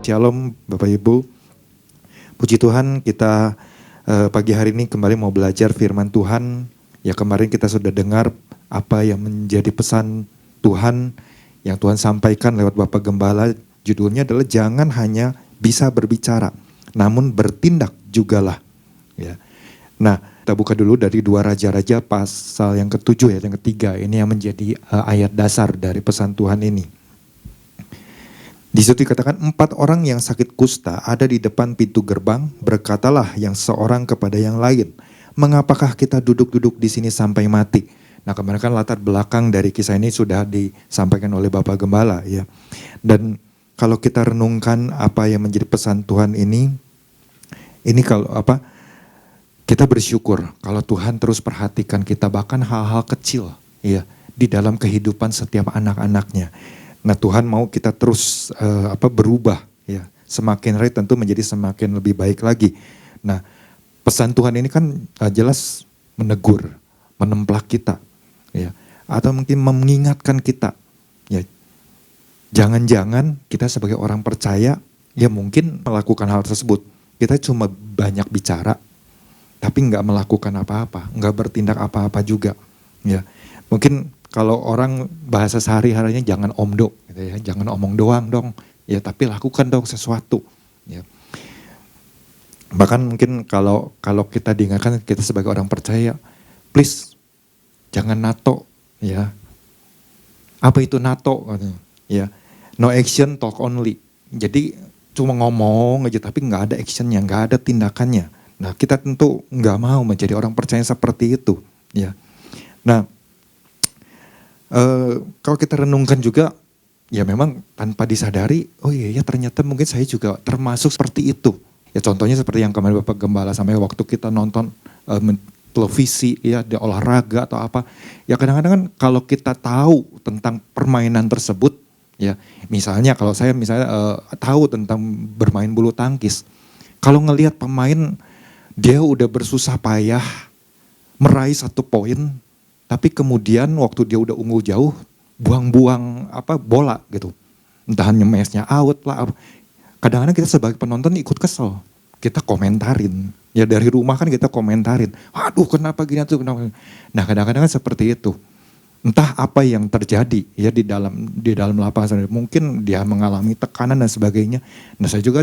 Shalom Bapak Ibu, puji Tuhan kita pagi hari ini kembali mau belajar firman Tuhan. Ya kemarin kita sudah dengar apa yang menjadi pesan Tuhan yang Tuhan sampaikan lewat Bapak Gembala. Judulnya adalah jangan hanya bisa berbicara, namun bertindak jugalah. Ya. Nah kita buka dulu dari 2 Raja-Raja pasal yang ke-7 yang ketiga. Ini yang menjadi ayat dasar dari pesan Tuhan ini. Di situ dikatakan 4 orang yang sakit kusta ada di depan pintu gerbang, berkatalah yang seorang kepada yang lain, mengapakah kita duduk-duduk di sini sampai mati? Nah kemarin kan latar belakang dari kisah ini sudah disampaikan oleh Bapak Gembala ya. Dan kalau kita renungkan apa yang menjadi pesan Tuhan ini kalau kita bersyukur kalau Tuhan terus perhatikan kita bahkan hal-hal kecil ya di dalam kehidupan setiap anak-anaknya. Nah Tuhan mau kita terus berubah ya, semakin hari tentu menjadi semakin lebih baik lagi. Nah pesan Tuhan ini kan jelas menegur, menemplak kita ya, atau mungkin mengingatkan kita ya. Jangan-jangan kita sebagai orang percaya ya mungkin melakukan hal tersebut. Kita cuma banyak bicara tapi nggak melakukan apa-apa, nggak bertindak apa-apa juga ya. Mungkin kalau orang bahasa sehari-harinya jangan omdo gitu ya, jangan omong doang dong, ya tapi lakukan dong sesuatu. Ya. Bahkan mungkin kalau kita diingatkan kita sebagai orang percaya, please jangan NATO, ya. Apa itu NATO? Ya, no action, talk only. Jadi cuma ngomong aja tapi nggak ada actionnya, nggak ada tindakannya. Nah kita tentu nggak mau menjadi orang percaya seperti itu. Ya. Nah. Kalau kita renungkan juga, ya memang tanpa disadari, oh iya ternyata mungkin saya juga termasuk seperti itu. Ya contohnya seperti yang kemarin Bapak Gembala sampai waktu kita nonton televisi, ya di olahraga atau apa. Ya kadang-kadang kan kalau kita tahu tentang permainan tersebut, ya misalnya kalau saya tahu tentang bermain bulu tangkis. Kalau ngelihat pemain, dia udah bersusah payah meraih 1 poin, tapi kemudian waktu dia udah unggul jauh, buang-buang bola gitu. Entah nyemesnya out lah. Kadang-kadang kita sebagai penonton ikut kesel. Kita komentarin. Ya dari rumah kan kita komentarin. Aduh kenapa gini tuh, kenapa. Nah kadang-kadang kan seperti itu. Entah apa yang terjadi ya di dalam lapangan. Mungkin dia mengalami tekanan dan sebagainya. Nah saya juga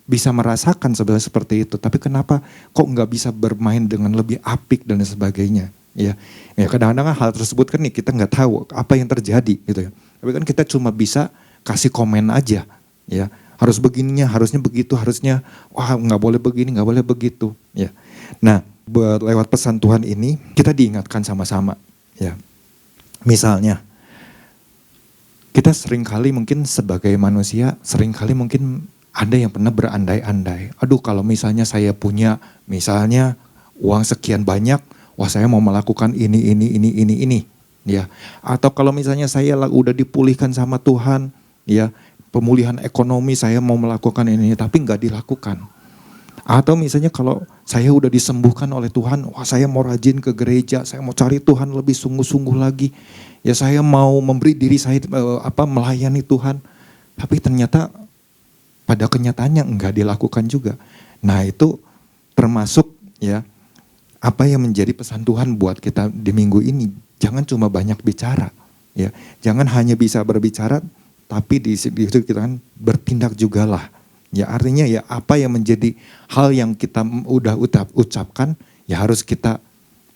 bisa merasakan sebenarnya seperti itu. Tapi kenapa kok nggak bisa bermain dengan lebih apik dan sebagainya. Ya kadang-kadang hal tersebut kan kita nggak tahu apa yang terjadi gitu ya. Tapi kan kita cuma bisa kasih komen aja ya. Harus begininya, harusnya begitu, harusnya wah nggak boleh begini, nggak boleh begitu ya. Nah lewat pesan Tuhan ini kita diingatkan sama-sama ya. Misalnya kita seringkali mungkin sebagai manusia seringkali mungkin ada yang pernah berandai-andai. Aduh kalau misalnya saya punya misalnya uang sekian banyak, wah saya mau melakukan ini ya. Atau kalau misalnya saya udah dipulihkan sama Tuhan ya, pemulihan ekonomi saya mau melakukan ini tapi nggak dilakukan. Atau misalnya kalau saya udah disembuhkan oleh Tuhan, wah saya mau rajin ke gereja, saya mau cari Tuhan lebih sungguh-sungguh lagi. Ya saya mau memberi diri saya melayani Tuhan. Tapi ternyata pada kenyataannya nggak dilakukan juga. Nah itu termasuk ya apa yang menjadi pesan Tuhan buat kita di minggu ini. Jangan cuma banyak bicara ya. Jangan hanya bisa berbicara tapi di situ kita kan bertindak jugalah. Ya artinya ya apa yang menjadi hal yang kita udah ucapkan ya harus kita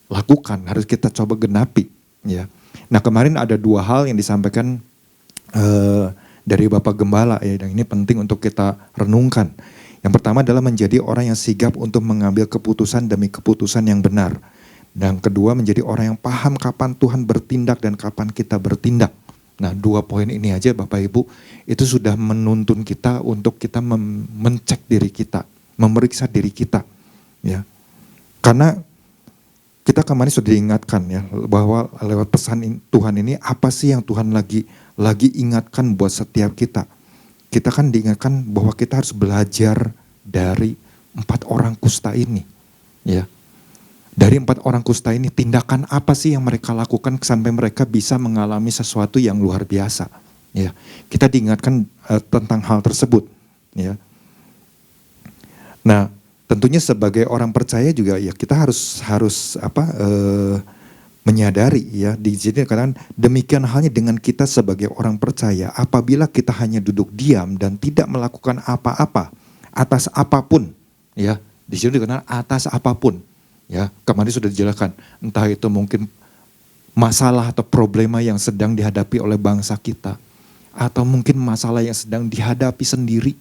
lakukan, harus kita coba genapi ya. Nah kemarin ada 2 hal yang disampaikan dari Bapak Gembala ya, dan ini penting untuk kita renungkan. Yang pertama adalah menjadi orang yang sigap untuk mengambil keputusan demi keputusan yang benar. Dan kedua menjadi orang yang paham kapan Tuhan bertindak dan kapan kita bertindak. Nah 2 poin ini aja Bapak Ibu itu sudah menuntun kita untuk kita mencek diri kita, memeriksa diri kita ya. Karena kita kemarin sudah diingatkan ya bahwa lewat pesan Tuhan ini apa sih yang Tuhan lagi ingatkan buat setiap kita. Kita kan diingatkan bahwa kita harus belajar dari 4 orang kusta ini ya. Dari 4 orang kusta ini tindakan apa sih yang mereka lakukan sampai mereka bisa mengalami sesuatu yang luar biasa. Ya, kita diingatkan tentang hal tersebut. ya. Nah, tentunya sebagai orang percaya juga ya kita harus menyadari ya, di sini katakan demikian halnya dengan kita sebagai orang percaya, apabila kita hanya duduk diam dan tidak melakukan apa-apa atas apapun ya, di sini dikatakan atas apapun ya, kemarin sudah dijelaskan, entah itu mungkin masalah atau problema yang sedang dihadapi oleh bangsa kita, atau mungkin masalah yang sedang dihadapi sendiri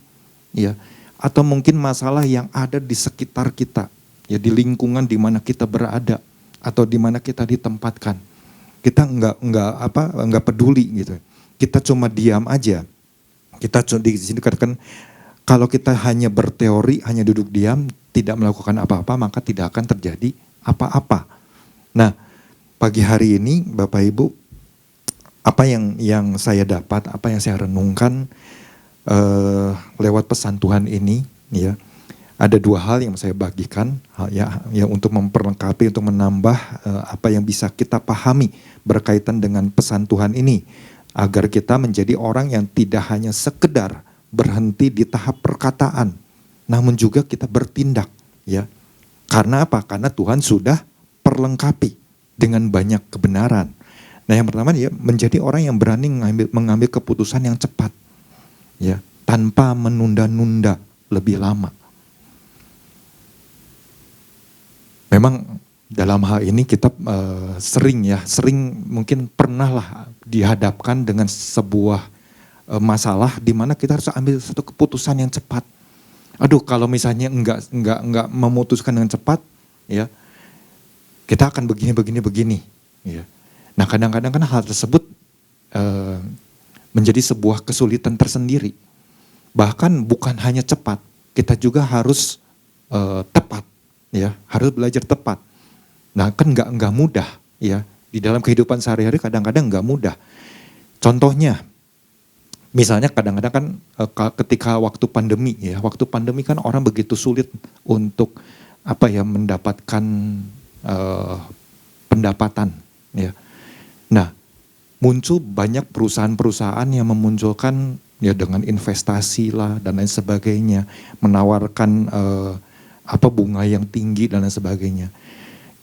ya, atau mungkin masalah yang ada di sekitar kita ya, di lingkungan di mana kita berada atau di mana kita ditempatkan. Kita enggak peduli gitu. Kita cuma diam aja. Kita di sini katakan kalau kita hanya berteori, hanya duduk diam, tidak melakukan apa-apa, maka tidak akan terjadi apa-apa. Nah, pagi hari ini Bapak Ibu, apa yang saya dapat, apa yang saya renungkan lewat pesan Tuhan ini ya, ada dua hal yang saya bagikan ya untuk memperlengkapi, untuk menambah apa yang bisa kita pahami berkaitan dengan pesan Tuhan ini, agar kita menjadi orang yang tidak hanya sekedar berhenti di tahap perkataan, namun juga kita bertindak ya. Karena apa? Karena Tuhan sudah perlengkapi dengan banyak kebenaran. Nah, yang pertama dia menjadi orang yang berani mengambil keputusan yang cepat ya, tanpa menunda-nunda lebih lama. Memang dalam hal ini kita sering mungkin pernah lah dihadapkan dengan sebuah masalah di mana kita harus ambil satu keputusan yang cepat. Aduh, kalau misalnya enggak memutuskan dengan cepat ya, kita akan begini ya. Nah, kadang-kadang kan hal tersebut menjadi sebuah kesulitan tersendiri. Bahkan bukan hanya cepat, kita juga harus tepat ya, harus belajar tepat. Nah, kan enggak mudah ya, di dalam kehidupan sehari-hari kadang-kadang enggak mudah. Contohnya, misalnya kadang-kadang kan ketika waktu pandemi ya, waktu pandemi kan orang begitu sulit untuk mendapatkan pendapatan ya. Nah, muncul banyak perusahaan-perusahaan yang memunculkan ya dengan investasi lah dan lain sebagainya, menawarkan bunga yang tinggi dan lain sebagainya.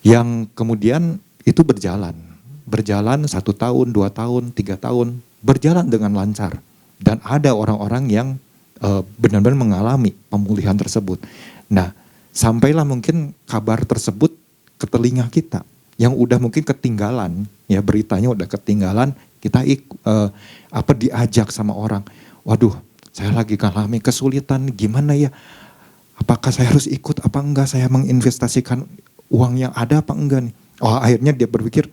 Yang kemudian itu berjalan 1 tahun, 2 tahun, 3 tahun, berjalan dengan lancar. Dan ada orang-orang yang benar-benar mengalami pemulihan tersebut. Nah, sampailah mungkin kabar tersebut ke telinga kita, yang udah mungkin ketinggalan, ya beritanya udah ketinggalan, kita diajak sama orang, waduh saya lagi mengalami kesulitan, gimana ya, apakah saya harus ikut apa enggak, saya menginvestasikan uang yang ada apa enggak nih. Oh, akhirnya dia berpikir,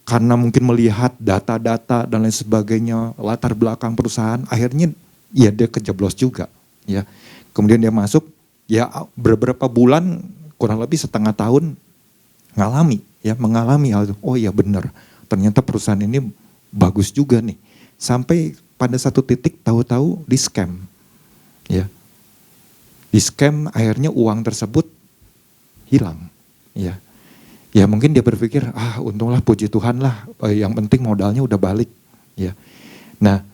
karena mungkin melihat data-data dan lain sebagainya, latar belakang perusahaan, akhirnya ya dia kejeblos juga ya. Kemudian dia masuk, ya beberapa bulan, kurang lebih setengah tahun mengalami hal itu. Oh iya benar, ternyata perusahaan ini bagus juga nih. Sampai pada satu titik tahu-tahu di scam. Ya. Di scam, akhirnya uang tersebut hilang. Ya. Ya mungkin dia berpikir, untunglah, puji Tuhan lah, yang penting modalnya udah balik. Ya. Nah,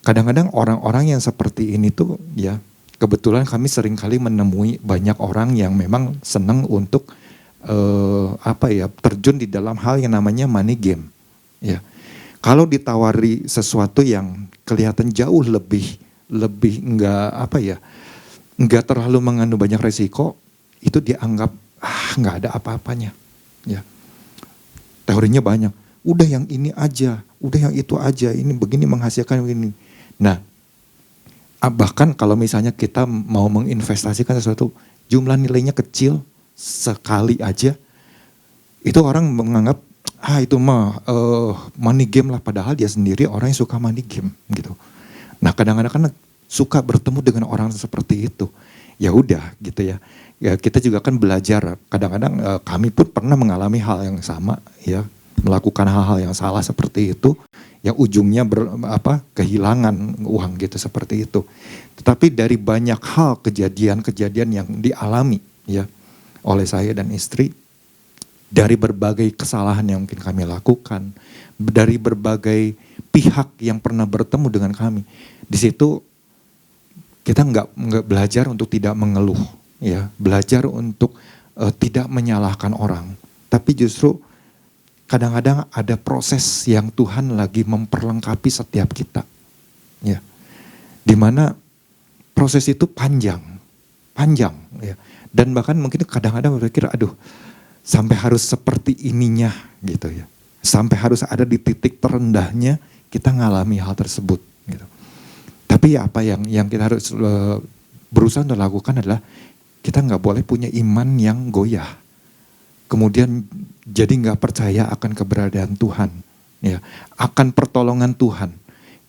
kadang-kadang orang-orang yang seperti ini tuh ya, kebetulan kami seringkali menemui banyak orang yang memang senang untuk terjun di dalam hal yang namanya money game. Ya. Kalau ditawari sesuatu yang kelihatan jauh lebih enggak terlalu mengandung banyak resiko, itu dianggap enggak ada apa-apanya. Ya. Teorinya banyak. Udah yang ini aja, udah yang itu aja, ini begini menghasilkan begini. Nah, bahkan kalau misalnya kita mau menginvestasikan sesuatu, jumlah nilainya kecil sekali aja, itu orang menganggap itu mah money game lah, padahal dia sendiri orang yang suka money game gitu. Nah, kadang-kadang kan suka bertemu dengan orang seperti itu. Ya udah gitu ya. Ya kita juga kan belajar. Kadang-kadang kami pun pernah mengalami hal yang sama ya, melakukan hal-hal yang salah seperti itu, yang ujungnya kehilangan uang gitu seperti itu. Tetapi dari banyak hal, kejadian-kejadian yang dialami ya oleh saya dan istri, dari berbagai kesalahan yang mungkin kami lakukan, dari berbagai pihak yang pernah bertemu dengan kami, di situ Kita nggak belajar untuk tidak mengeluh, ya, belajar untuk tidak menyalahkan orang. Tapi justru kadang-kadang ada proses yang Tuhan lagi memperlengkapi setiap kita, ya, dimana proses itu panjang, ya, dan bahkan mungkin kadang-kadang berpikir, aduh, sampai harus seperti ininya, gitu ya, sampai harus ada di titik terendahnya kita ngalami hal tersebut, gitu. Tapi apa yang kita harus berusaha untuk lakukan adalah kita nggak boleh punya iman yang goyah. Kemudian jadi nggak percaya akan keberadaan Tuhan, ya, akan pertolongan Tuhan.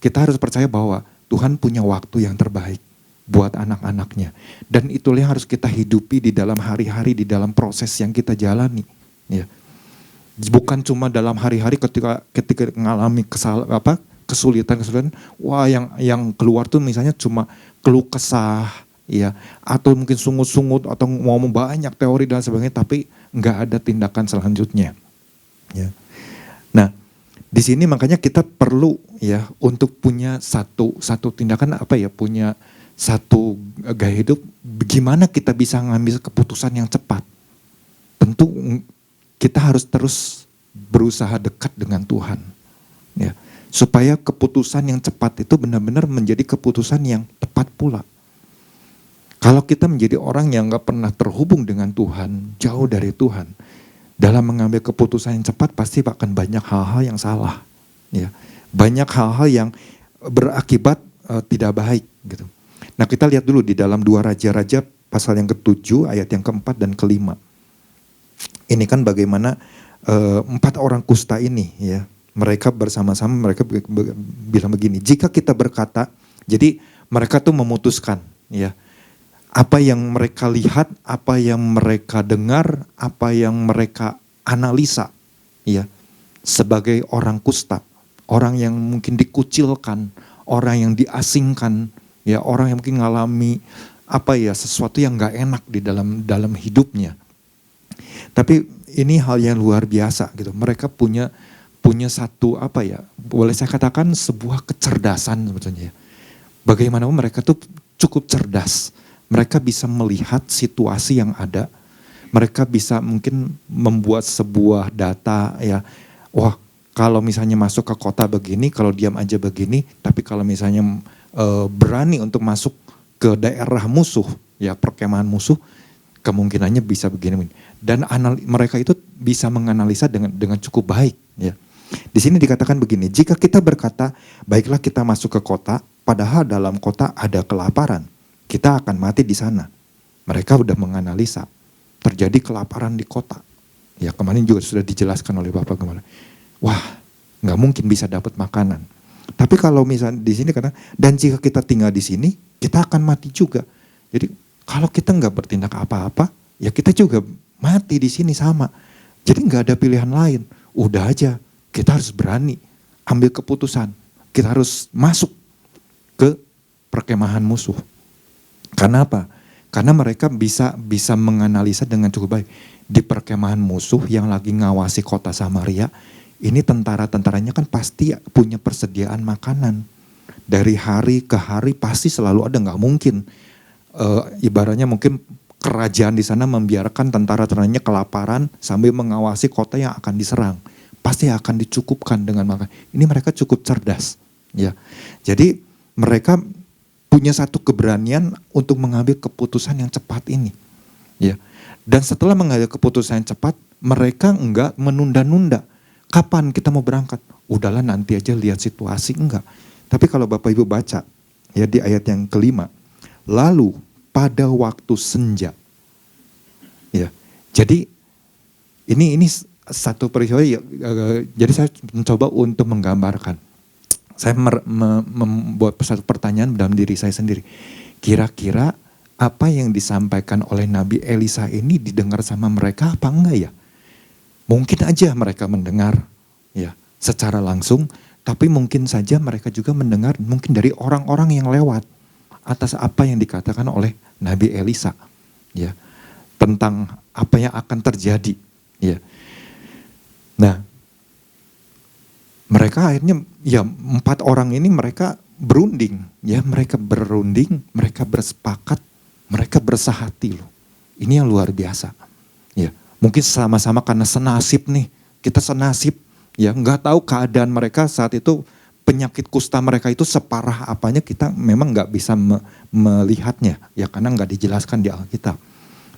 Kita harus percaya bahwa Tuhan punya waktu yang terbaik buat anak-anaknya. Dan itulah yang harus kita hidupi di dalam hari-hari, di dalam proses yang kita jalani, ya. Bukan cuma dalam hari-hari ketika mengalami kesulitan, wah yang keluar tuh misalnya cuma keluh kesah, ya, atau mungkin sungut-sungut atau ngomong banyak teori dan sebagainya, tapi nggak ada tindakan selanjutnya, ya. Nah, di sini makanya kita perlu, ya, untuk punya satu tindakan, punya satu gaya hidup. Bagaimana kita bisa ngambil keputusan yang cepat? Tentu kita harus terus berusaha dekat dengan Tuhan, ya, supaya keputusan yang cepat itu benar-benar menjadi keputusan yang tepat pula. Kalau kita menjadi orang yang gak pernah terhubung dengan Tuhan, jauh dari Tuhan, dalam mengambil keputusan yang cepat pasti akan banyak hal-hal yang salah, ya, banyak hal-hal yang berakibat tidak baik, gitu. Nah, kita lihat dulu di dalam 2 Raja-Raja pasal yang ke-7 ayat yang ke-4 dan ke-5. Ini kan bagaimana 4 orang kusta ini, ya, mereka bersama-sama, mereka bilang begini, jika kita berkata, jadi mereka tuh memutuskan, ya, apa yang mereka lihat, apa yang mereka dengar, apa yang mereka analisa, ya, sebagai orang kusta, orang yang mungkin dikucilkan, orang yang diasingkan, ya, orang yang mungkin mengalami sesuatu yang gak enak di dalam hidupnya. Tapi ini hal yang luar biasa, gitu. Mereka punya satu boleh saya katakan sebuah kecerdasan sebetulnya. Bagaimana mereka tuh cukup cerdas. Mereka bisa melihat situasi yang ada. Mereka bisa mungkin membuat sebuah data, ya. Wah, kalau misalnya masuk ke kota begini, kalau diam aja begini. Tapi kalau misalnya berani untuk masuk ke daerah musuh, ya, perkemahan musuh, kemungkinannya bisa begini. Dan mereka itu bisa menganalisa dengan cukup baik, ya. Di sini dikatakan begini, jika kita berkata, baiklah kita masuk ke kota, padahal dalam kota ada kelaparan, kita akan mati di sana. Mereka udah menganalisa, terjadi kelaparan di kota. Ya, kemarin juga sudah dijelaskan oleh Bapak kemarin. Wah, nggak mungkin bisa dapat makanan. Tapi kalau misalnya di sini karena, dan jika kita tinggal di sini, kita akan mati juga. Jadi kalau kita nggak bertindak apa-apa, ya kita juga mati di sini sama. Jadi nggak ada pilihan lain. Udah aja, kita harus berani ambil keputusan. Kita harus masuk ke perkemahan musuh. Karena apa? Karena mereka bisa menganalisa dengan cukup baik. Di perkemahan musuh yang lagi ngawasi kota Samaria, ini tentara-tentaranya kan pasti punya persediaan makanan. Dari hari ke hari pasti selalu ada, nggak mungkin. Ibaratnya mungkin kerajaan di sana membiarkan tentara-tentaranya kelaparan sambil mengawasi kota yang akan diserang. Pasti akan dicukupkan dengan makanan. Ini mereka cukup cerdas, ya. Jadi mereka punya satu keberanian untuk mengambil keputusan yang cepat ini, ya. Dan setelah mengambil keputusan yang cepat, mereka enggak menunda-nunda. Kapan kita mau berangkat? Udahlah nanti aja lihat situasi, enggak. Tapi kalau Bapak Ibu baca, ya, di ayat yang ke-5, lalu pada waktu senja, ya. Jadi ini satu peristiwa, ya, jadi saya mencoba untuk menggambarkan. Saya membuat satu pertanyaan dalam diri saya sendiri. Kira-kira apa yang disampaikan oleh Nabi Elisa ini didengar sama mereka apa enggak, ya? Mungkin aja mereka mendengar, ya, secara langsung, tapi mungkin saja mereka juga mendengar mungkin dari orang-orang yang lewat atas apa yang dikatakan oleh Nabi Elisa, ya, tentang apa yang akan terjadi, ya. Nah, mereka akhirnya, ya, 4 orang ini mereka berunding, ya mereka berunding, mereka bersepakat, mereka bersahati loh. Ini yang luar biasa. Ya, mungkin sama-sama karena senasib nih, kita senasib, ya nggak tahu keadaan mereka saat itu, penyakit kusta mereka itu separah apanya kita memang nggak bisa melihatnya, ya karena nggak dijelaskan di Alkitab.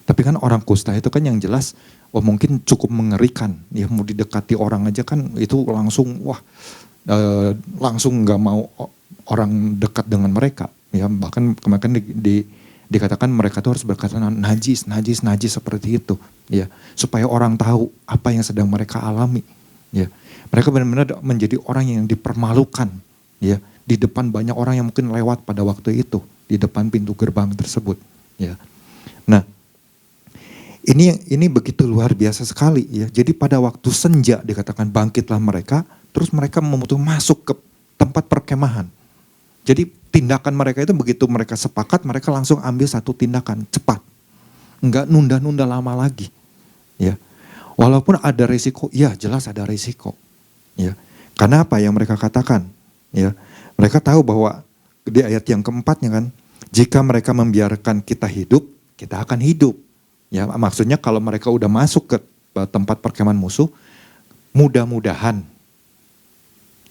Tapi kan orang kusta itu kan yang jelas, oh mungkin cukup mengerikan, ya mau didekati orang aja kan itu langsung wah, langsung nggak mau orang dekat dengan mereka, ya bahkan kemarin dikatakan mereka tuh harus berkata najis seperti itu, ya supaya orang tahu apa yang sedang mereka alami, ya mereka benar-benar menjadi orang yang dipermalukan, ya di depan banyak orang yang mungkin lewat pada waktu itu di depan pintu gerbang tersebut, ya. Nah, ini begitu luar biasa sekali, ya. Jadi pada waktu senja dikatakan bangkitlah mereka, terus mereka memutuskan masuk ke tempat perkemahan. Jadi tindakan mereka itu begitu mereka sepakat, mereka langsung ambil satu tindakan cepat, enggak nunda-nunda lama lagi, ya. Walaupun ada risiko, ya jelas ada risiko, ya. Karena apa yang mereka katakan, ya. Mereka tahu bahwa di ayat yang keempatnya kan, jika mereka membiarkan kita hidup, kita akan hidup. Ya, maksudnya kalau mereka udah masuk ke tempat perkemahan musuh, mudah-mudahan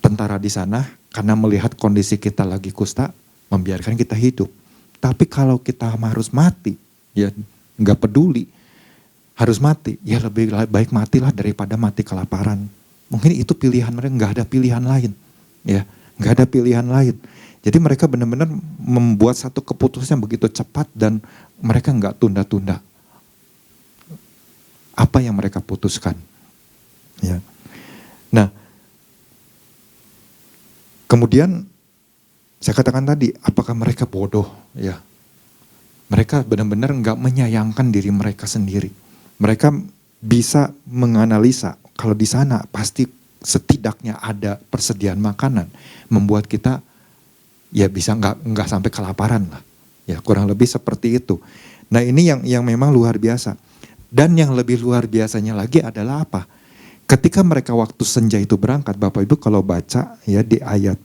tentara di sana karena melihat kondisi kita lagi kusta, membiarkan kita hidup. Tapi kalau kita harus mati, ya nggak peduli, harus mati, ya lebih baik matilah daripada mati kelaparan. Mungkin itu pilihan mereka, nggak ada pilihan lain, ya nggak ada pilihan lain. Jadi mereka benar-benar membuat satu keputusan yang begitu cepat dan mereka nggak tunda-tunda. Apa yang mereka putuskan, ya. Nah, kemudian saya katakan tadi, apakah mereka bodoh? Ya, mereka benar-benar nggak menyayangkan diri mereka sendiri. Mereka bisa menganalisa kalau di sana pasti setidaknya ada persediaan makanan, membuat kita ya bisa nggak sampai kelaparan lah. Ya kurang lebih seperti itu. Nah ini yang memang luar biasa. Dan yang lebih luar biasanya lagi adalah apa? Ketika mereka waktu senja itu berangkat, Bapak Ibu kalau baca ya di ayat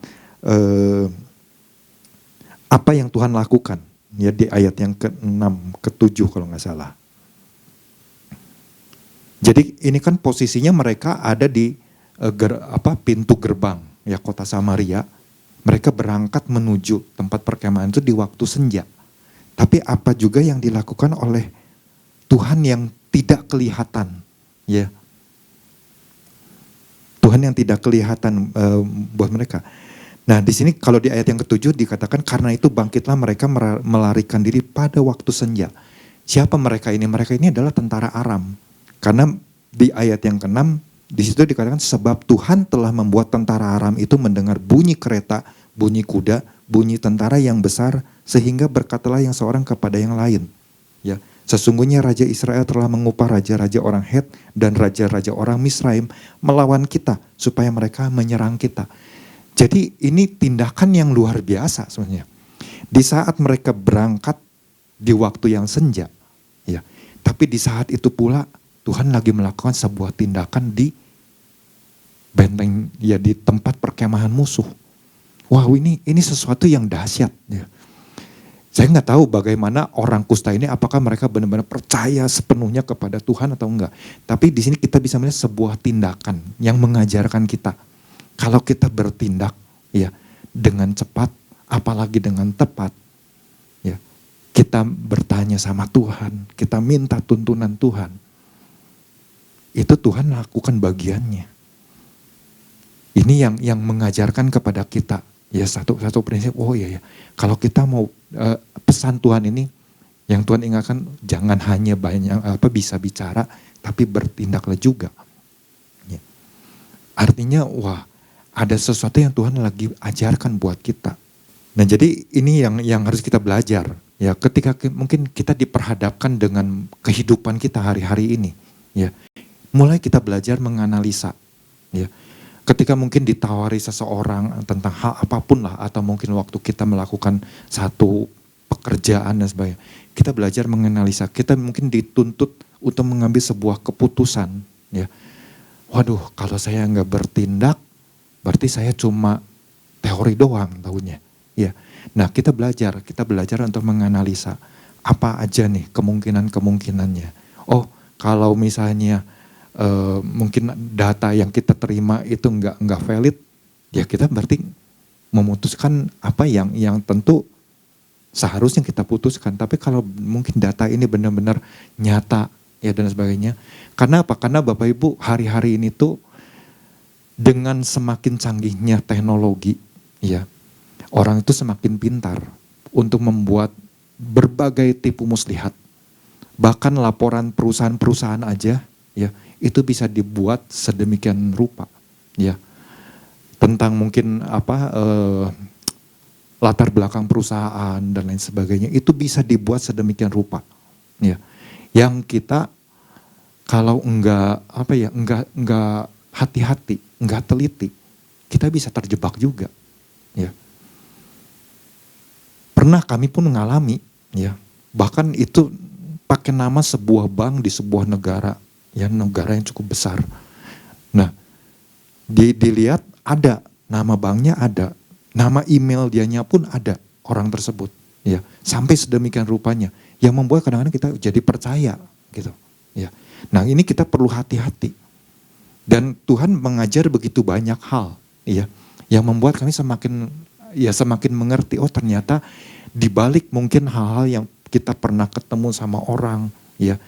apa yang Tuhan lakukan, ya di ayat yang ke-6, ke-7 kalau nggak salah. Jadi ini kan posisinya mereka ada di pintu gerbang ya kota Samaria. Mereka berangkat menuju tempat perkemahan itu di waktu senja. Tapi apa juga yang dilakukan oleh Tuhan yang tidak kelihatan, ya. Tuhan yang tidak kelihatan buat mereka. Nah di sini kalau di ayat yang ke-7 dikatakan karena itu bangkitlah mereka melarikan diri pada waktu senja. Siapa mereka ini? Mereka ini adalah tentara Aram. Karena di ayat yang ke-6 di situ dikatakan sebab Tuhan telah membuat tentara Aram itu mendengar bunyi kereta, bunyi kuda, bunyi tentara yang besar sehingga berkatalah yang seorang kepada yang lain, ya. Sesungguhnya Raja Israel telah mengupah raja-raja orang Het dan raja-raja orang Misraim melawan kita supaya mereka menyerang kita. Jadi ini tindakan yang luar biasa sebenarnya. Di saat mereka berangkat di waktu yang senja, ya. Tapi di saat itu pula Tuhan lagi melakukan sebuah tindakan di benteng, ya di tempat perkemahan musuh. Wow ini sesuatu yang dahsyat, ya. Saya nggak tahu bagaimana orang kusta ini, apakah mereka benar-benar percaya sepenuhnya kepada Tuhan atau enggak. Tapi di sini kita bisa melihat sebuah tindakan yang mengajarkan kita. Kalau kita bertindak ya dengan cepat, apalagi dengan tepat, ya kita bertanya sama Tuhan, kita minta tuntunan Tuhan. Itu Tuhan lakukan bagiannya. Ini yang mengajarkan kepada kita. Ya satu prinsip, oh iya ya, kalau kita mau pesan Tuhan ini, yang Tuhan ingatkan jangan hanya bisa bicara, tapi bertindaklah juga. Ya. Artinya wah ada sesuatu yang Tuhan lagi ajarkan buat kita. Nah jadi ini yang harus kita belajar. Ya ketika mungkin kita diperhadapkan dengan kehidupan kita hari-hari ini, ya mulai kita belajar menganalisa, ya. Ketika mungkin ditawari seseorang tentang hal apapun lah, atau mungkin waktu kita melakukan satu pekerjaan dan sebagainya, kita belajar menganalisa, kita mungkin dituntut untuk mengambil sebuah keputusan, ya. Waduh, kalau saya nggak bertindak, berarti saya cuma teori doang tahunya, Ya. Nah, kita belajar untuk menganalisa apa aja nih kemungkinannya. Oh, kalau misalnya mungkin data yang kita terima itu nggak valid, ya kita berarti memutuskan apa yang tentu seharusnya kita putuskan. Tapi kalau mungkin data ini benar-benar nyata ya dan sebagainya. Karena apa? Karena Bapak Ibu hari-hari ini tuh dengan semakin canggihnya teknologi, ya orang itu semakin pintar untuk membuat berbagai tipu muslihat. Bahkan laporan perusahaan-perusahaan aja, ya itu bisa dibuat sedemikian rupa, ya tentang mungkin latar belakang perusahaan dan lain sebagainya itu bisa dibuat sedemikian rupa, ya yang kita kalau enggak hati-hati, enggak teliti, kita bisa terjebak juga, ya. Pernah kami pun mengalami, ya bahkan itu pakai nama sebuah bank di sebuah negara, ya negara yang cukup besar. Nah, dilihat ada nama banknya ada, nama email dianya pun ada orang tersebut, ya sampai sedemikian rupanya, yang membuat kadang-kadang kita jadi percaya, gitu, ya. Nah ini kita perlu hati-hati dan Tuhan mengajar begitu banyak hal, ya yang membuat kami semakin mengerti. Oh ternyata dibalik mungkin hal-hal yang kita pernah ketemu sama orang, ya.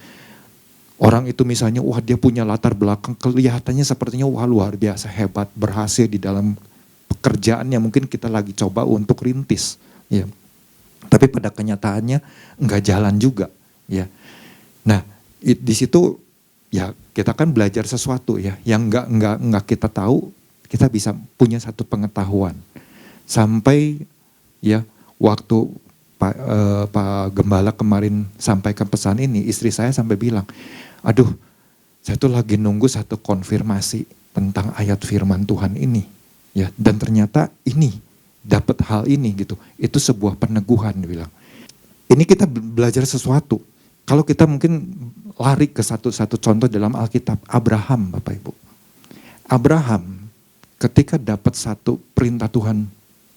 Orang itu misalnya, wah dia punya latar belakang, kelihatannya sepertinya wah luar biasa hebat, berhasil di dalam pekerjaan yang mungkin kita lagi coba untuk rintis, ya. Tapi pada kenyataannya enggak jalan juga, ya. Nah, di situ ya kita kan belajar sesuatu ya, yang enggak kita tahu, kita bisa punya satu pengetahuan. Sampai ya waktu Pak Gembala kemarin sampaikan pesan ini, istri saya sampai bilang, aduh saya tuh lagi nunggu satu konfirmasi tentang ayat firman Tuhan ini, ya dan ternyata ini dapat hal ini gitu, itu sebuah peneguhan dia bilang. Ini kita belajar sesuatu. Kalau kita mungkin lari ke satu contoh dalam Alkitab, Abraham Bapak Ibu. Abraham ketika dapat satu perintah Tuhan,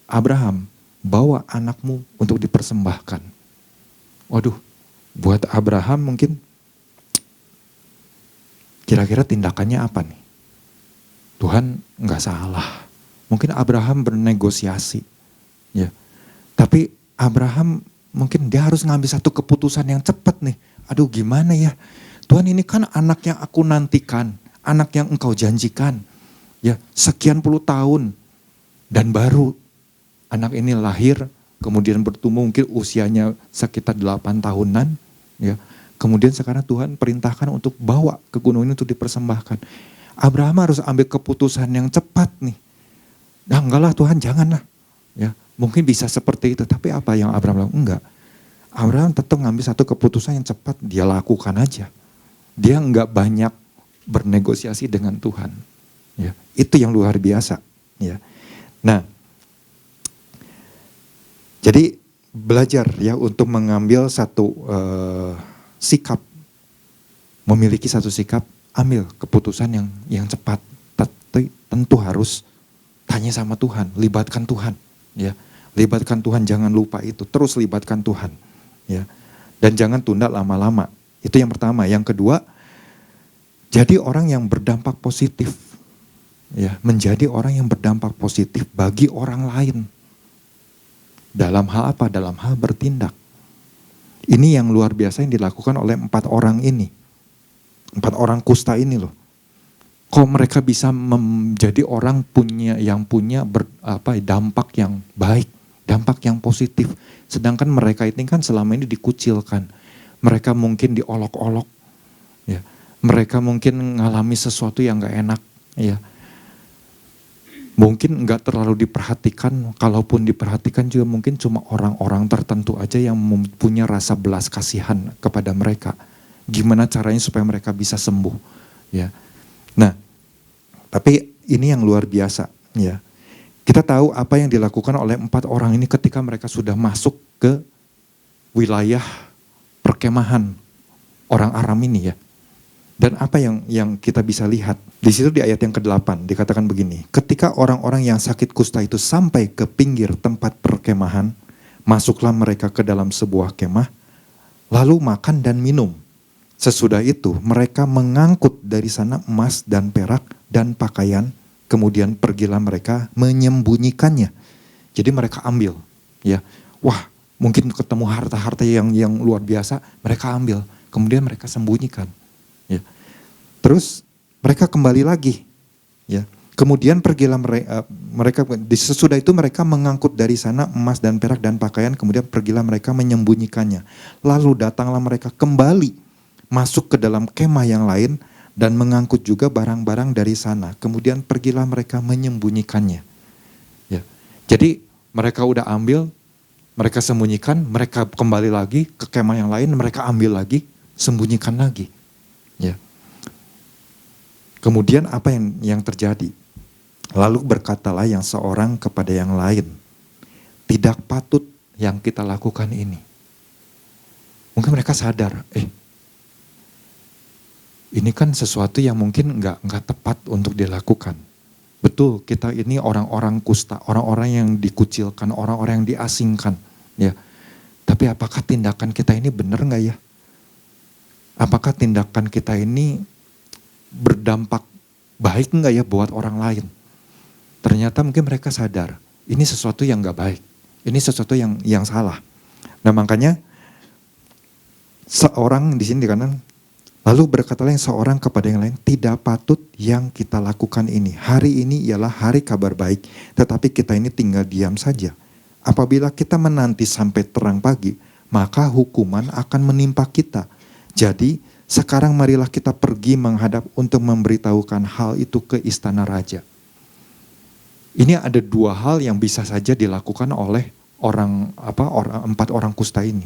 Abraham bawa anakmu untuk dipersembahkan. Waduh, buat Abraham mungkin kira-kira tindakannya apa nih? Tuhan nggak salah. Mungkin Abraham bernegosiasi, ya. Tapi Abraham mungkin dia harus ngambil satu keputusan yang cepat nih. Aduh gimana ya? Tuhan ini kan anak yang aku nantikan, anak yang engkau janjikan. Ya, sekian puluh tahun dan baru anak ini lahir, kemudian bertumbuh mungkin usianya sekitar 8 tahunan, ya. Kemudian sekarang Tuhan perintahkan untuk bawa ke gunung ini untuk dipersembahkan. Abraham harus ambil keputusan yang cepat nih. Nah enggak lah Tuhan, janganlah. Ya, mungkin bisa seperti itu, tapi apa yang Abraham lakukan? Enggak. Abraham tetap ngambil satu keputusan yang cepat, dia lakukan aja. Dia enggak banyak bernegosiasi dengan Tuhan. Ya, itu yang luar biasa. Ya. Nah, jadi belajar ya untuk mengambil satu sikap, memiliki satu sikap, ambil keputusan yang cepat. Tapi tentu harus tanya sama Tuhan, libatkan Tuhan, ya, libatkan Tuhan, jangan lupa itu, terus libatkan Tuhan, ya, dan jangan tunda lama-lama. Itu yang pertama. Yang kedua, jadi orang yang berdampak positif, ya, menjadi orang yang berdampak positif bagi orang lain. Dalam hal apa? Dalam hal bertindak. Ini yang luar biasa yang dilakukan oleh 4 orang ini. 4 orang kusta ini loh. Kok mereka bisa menjadi orang yang punya dampak yang baik, dampak yang positif. Sedangkan mereka ini kan selama ini dikucilkan. Mereka mungkin diolok-olok. Ya. Mereka mungkin mengalami sesuatu yang gak enak. Ya. Mungkin nggak terlalu diperhatikan, kalaupun diperhatikan juga mungkin cuma orang-orang tertentu aja yang mempunyai rasa belas kasihan kepada mereka. Gimana caranya supaya mereka bisa sembuh, ya. Nah, tapi ini yang luar biasa, ya. Kita tahu apa yang dilakukan oleh 4 orang ini ketika mereka sudah masuk ke wilayah perkemahan orang Aram ini, ya. Dan apa yang kita bisa lihat di situ di ayat yang ke-8 dikatakan begini, ketika orang-orang yang sakit kusta itu sampai ke pinggir tempat perkemahan, masuklah mereka ke dalam sebuah kemah, lalu makan dan minum. Sesudah itu mereka mengangkut dari sana emas dan perak dan pakaian, kemudian pergilah mereka menyembunyikannya. Jadi mereka ambil, ya, wah mungkin ketemu harta-harta yang luar biasa, mereka ambil, kemudian mereka sembunyikan. Ya. Terus mereka kembali lagi, ya. Kemudian pergilah mereka sesudah itu mereka mengangkut dari sana emas dan perak dan pakaian, kemudian pergilah mereka menyembunyikannya. Lalu datanglah mereka kembali masuk ke dalam kemah yang lain dan mengangkut juga barang-barang dari sana. Kemudian pergilah mereka menyembunyikannya. Ya. Jadi mereka udah ambil, mereka sembunyikan, mereka kembali lagi ke kemah yang lain, mereka ambil lagi, sembunyikan lagi. Ya. Kemudian apa yang terjadi? Lalu berkatalah yang seorang kepada yang lain, tidak patut yang kita lakukan ini. Mungkin mereka sadar, ini kan sesuatu yang mungkin nggak tepat untuk dilakukan. Betul, kita ini orang-orang kusta, orang-orang yang dikucilkan, orang-orang yang diasingkan, ya. Tapi apakah tindakan kita ini benar nggak ya? Apakah tindakan kita ini berdampak baik nggak ya buat orang lain? Ternyata mungkin mereka sadar, ini sesuatu yang nggak baik, ini sesuatu yang salah. Nah makanya seorang di sini di kanan, lalu berkatalah yang seorang kepada yang lain, tidak patut yang kita lakukan ini. Hari ini ialah hari kabar baik, tetapi kita ini tinggal diam saja. Apabila kita menanti sampai terang pagi, maka hukuman akan menimpa kita. Jadi sekarang marilah kita pergi menghadap untuk memberitahukan hal itu ke istana raja. Ini ada dua hal yang bisa saja dilakukan oleh empat orang kusta ini.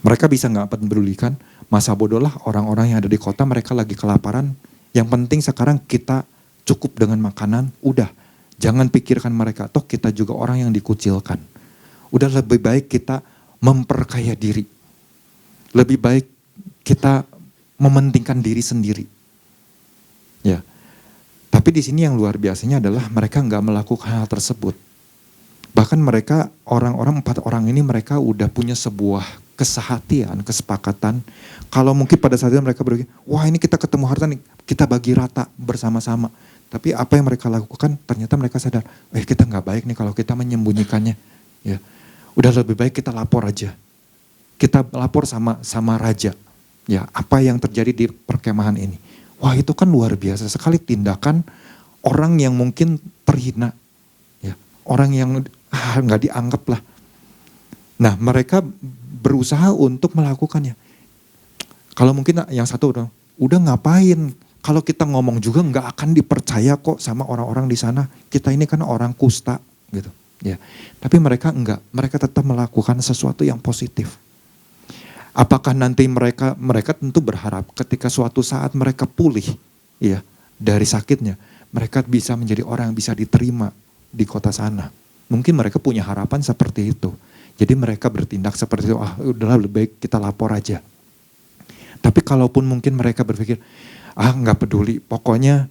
Mereka bisa nggak pedulikan, masa bodohlah orang-orang yang ada di kota, mereka lagi kelaparan. Yang penting sekarang kita cukup dengan makanan, udah. Jangan pikirkan mereka, toh kita juga orang yang dikucilkan. Udah lebih baik kita memperkaya diri. Lebih baik kita mementingkan diri sendiri. Ya. Tapi di sini yang luar biasanya adalah mereka nggak melakukan hal tersebut. Bahkan mereka, empat orang ini mereka udah punya sebuah kesehatian, kesepakatan. Kalau mungkin pada saat itu mereka berpikir, wah ini kita ketemu harta nih, kita bagi rata bersama-sama. Tapi apa yang mereka lakukan, ternyata mereka sadar, kita nggak baik nih kalau kita menyembunyikannya. Ya, udah lebih baik kita lapor aja. Kita lapor sama raja. Ya, apa yang terjadi di perkemahan ini. Wah itu kan luar biasa sekali tindakan orang yang mungkin terhina. Ya, orang yang nggak dianggap lah. Nah mereka berusaha untuk melakukannya. Kalau mungkin yang satu udah ngapain? Kalau kita ngomong juga nggak akan dipercaya kok sama orang-orang di sana. Kita ini kan orang kusta gitu. Ya, tapi mereka enggak. Mereka tetap melakukan sesuatu yang positif. Apakah nanti mereka tentu berharap ketika suatu saat mereka pulih, ya, dari sakitnya, mereka bisa menjadi orang yang bisa diterima di kota sana. Mungkin mereka punya harapan seperti itu. Jadi mereka bertindak seperti itu, udahlah lebih baik kita lapor aja. Tapi kalaupun mungkin mereka berpikir, nggak peduli, pokoknya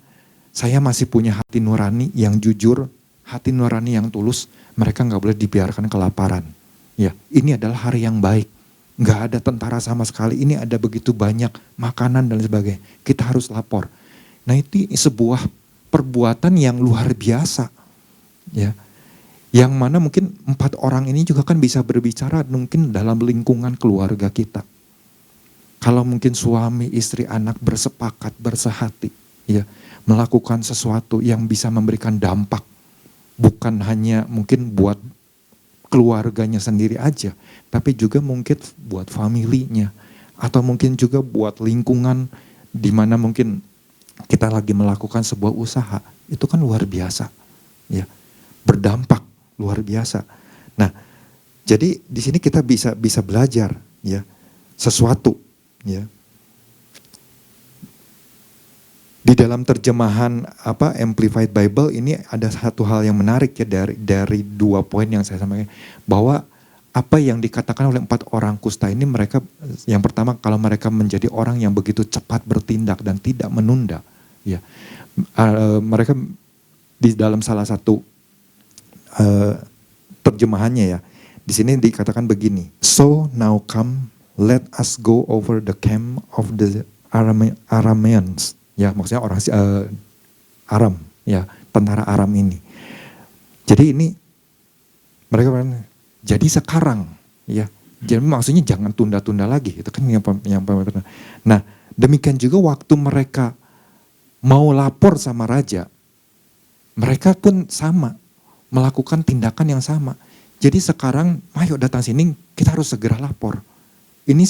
saya masih punya hati nurani yang jujur, hati nurani yang tulus, mereka nggak boleh dibiarkan kelaparan. Ya, ini adalah hari yang baik. Nggak ada tentara sama sekali, ini ada begitu banyak makanan dan sebagainya. Kita harus lapor. Nah itu sebuah perbuatan yang luar biasa. Ya. Yang mana mungkin 4 orang ini juga kan bisa berbicara mungkin dalam lingkungan keluarga kita. Kalau mungkin suami, istri, anak bersepakat, bersehati, ya, melakukan sesuatu yang bisa memberikan dampak. Bukan hanya mungkin buat keluarganya sendiri aja, tapi juga mungkin buat familinya, atau mungkin juga buat lingkungan di mana mungkin kita lagi melakukan sebuah usaha, itu kan luar biasa, ya, berdampak luar biasa. Nah, jadi di sini kita bisa belajar, ya, sesuatu, ya. Di dalam terjemahan Amplified Bible ini ada satu hal yang menarik ya dari 2 poin yang saya sampaikan, bahwa apa yang dikatakan oleh 4 orang kusta ini, mereka yang pertama kalau mereka menjadi orang yang begitu cepat bertindak dan tidak menunda, ya. Mereka di dalam salah satu terjemahannya ya, di sini dikatakan begini, so now come, let us go over the camp of the Arameans, ya maksudnya orang Aram, ya tentara Aram ini. Jadi ini mereka bilang, jadi sekarang, ya. Jadi maksudnya jangan tunda-tunda lagi, itu kan yang. Nah, demikian juga waktu mereka mau lapor sama raja, mereka pun sama melakukan tindakan yang sama. Jadi sekarang, ayo datang sini, kita harus segera lapor. Ini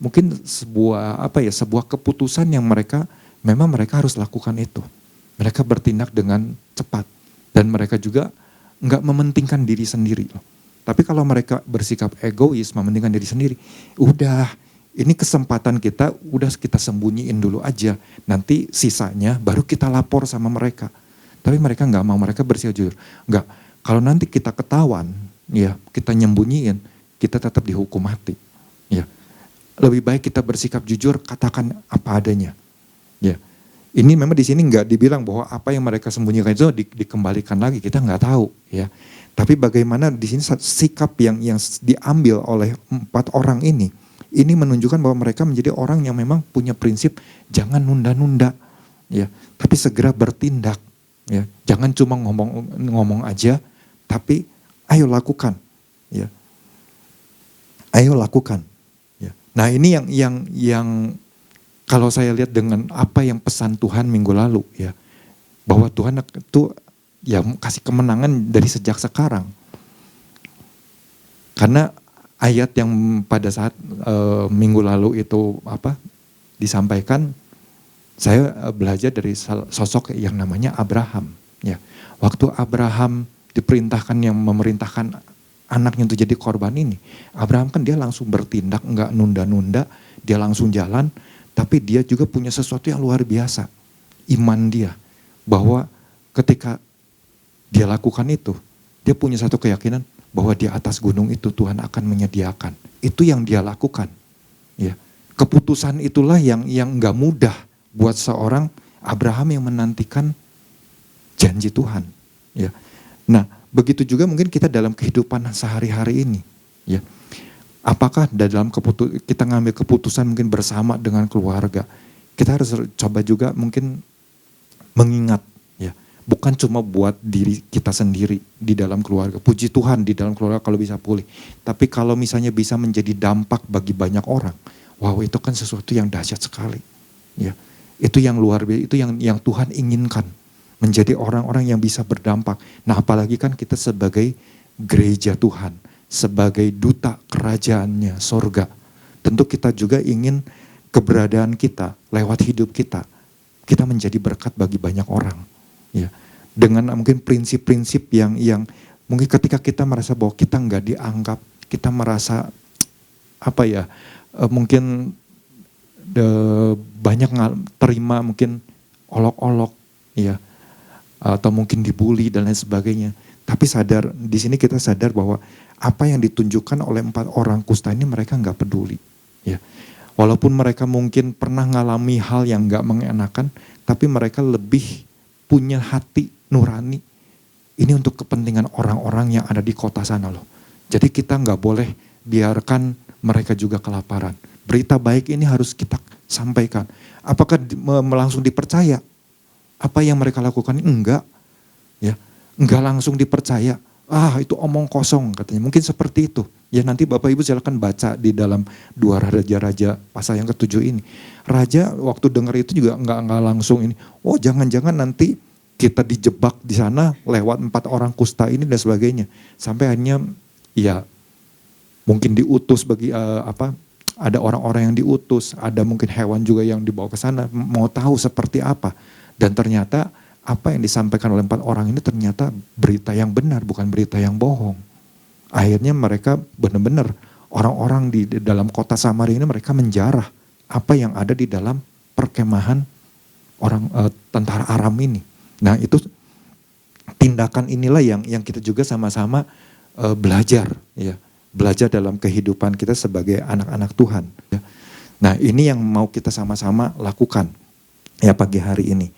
mungkin sebuah keputusan yang memang mereka harus lakukan itu. Mereka bertindak dengan cepat dan mereka juga nggak mementingkan diri sendiri loh. Tapi kalau mereka bersikap egois, mementingkan diri sendiri, udah ini kesempatan kita, udah kita sembunyiin dulu aja. Nanti sisanya baru kita lapor sama mereka. Tapi mereka nggak mau, mereka bersikap jujur. Nggak, kalau nanti kita ketahuan, ya kita nyembunyiin, kita tetap dihukum mati. Ya, lebih baik kita bersikap jujur, katakan apa adanya. Ya, ini memang di sini nggak dibilang bahwa apa yang mereka sembunyikan itu dikembalikan lagi, kita nggak tahu. Ya, tapi bagaimana di sini sikap yang diambil oleh 4 orang ini menunjukkan bahwa mereka menjadi orang yang memang punya prinsip jangan nunda-nunda, ya, tapi segera bertindak, ya, jangan cuma ngomong aja, tapi ayo lakukan, ya, ayo lakukan, ya. Nah ini yang kalau saya lihat dengan apa yang pesan Tuhan minggu lalu, ya, bahwa Tuhan itu ya kasih kemenangan dari sejak sekarang. Karena ayat yang pada saat minggu lalu itu disampaikan, saya belajar dari sosok yang namanya Abraham. Ya, waktu Abraham diperintahkan yang memerintahkan anaknya untuk jadi korban ini, Abraham kan dia langsung bertindak, nggak nunda-nunda, dia langsung jalan. Tapi dia juga punya sesuatu yang luar biasa, iman dia, bahwa ketika dia lakukan itu, dia punya satu keyakinan bahwa di atas gunung itu Tuhan akan menyediakan. Itu yang dia lakukan. Ya, keputusan itulah yang nggak mudah buat seorang Abraham yang menantikan janji Tuhan. Ya, nah begitu juga mungkin kita dalam kehidupan sehari-hari ini. Ya, apakah dalam kita ngambil keputusan mungkin bersama dengan keluarga, kita harus coba juga mungkin mengingat. Bukan cuma buat diri kita sendiri di dalam keluarga. Puji Tuhan di dalam keluarga kalau bisa pulih. Tapi kalau misalnya bisa menjadi dampak bagi banyak orang. Wow, itu kan sesuatu yang dahsyat sekali. Ya, itu yang luar biasa, itu yang Tuhan inginkan. Menjadi orang-orang yang bisa berdampak. Nah apalagi kan kita sebagai gereja Tuhan. Sebagai duta kerajaannya, sorga. Tentu kita juga ingin keberadaan kita, lewat hidup kita menjadi berkat bagi banyak orang. Ya, dengan mungkin prinsip-prinsip yang mungkin ketika kita merasa bahwa kita nggak dianggap, kita merasa mungkin banyak terima mungkin olok-olok, ya, atau mungkin dibully dan lain sebagainya. Tapi di sini kita sadar bahwa apa yang ditunjukkan oleh 4 orang kusta ini mereka nggak peduli. Ya, walaupun mereka mungkin pernah ngalami hal yang nggak mengenakan, tapi mereka lebih punya hati nurani. Ini untuk kepentingan orang-orang yang ada di kota sana loh. Jadi kita nggak boleh biarkan mereka juga kelaparan. Berita baik ini harus kita sampaikan. Apakah langsung dipercaya? Apa yang mereka lakukan? Enggak. Ya, enggak langsung dipercaya. Itu omong kosong katanya. Mungkin seperti itu. Ya nanti Bapak Ibu silakan baca di dalam 2 Raja-Raja pasal yang ke-7 ini. Raja waktu dengar itu juga enggak langsung ini. Oh jangan-jangan nanti kita dijebak di sana lewat 4 orang kusta ini dan sebagainya. Sampai akhirnya ya mungkin diutus ada orang-orang yang diutus. Ada mungkin hewan juga yang dibawa ke sana. Mau tahu seperti apa. Dan ternyata apa yang disampaikan oleh 4 orang ini ternyata berita yang benar, bukan berita yang bohong. Akhirnya mereka benar-benar orang-orang di dalam kota Samaria ini mereka menjarah apa yang ada di dalam perkemahan tentara Aram ini. Nah itu tindakan inilah yang kita juga sama-sama belajar, ya, belajar dalam kehidupan kita sebagai anak-anak Tuhan. Ya. Nah ini yang mau kita sama-sama lakukan ya pagi hari ini.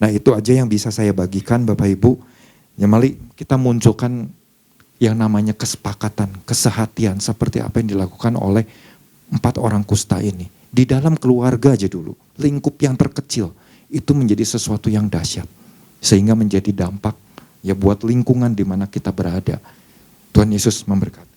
Nah itu aja yang bisa saya bagikan Bapak Ibu. Ya mari kita munculkan yang namanya kesepakatan, kesehatian seperti apa yang dilakukan oleh 4 orang kusta ini. Di dalam keluarga aja dulu, lingkup yang terkecil itu menjadi sesuatu yang dahsyat. Sehingga menjadi dampak ya buat lingkungan di mana kita berada. Tuhan Yesus memberkati.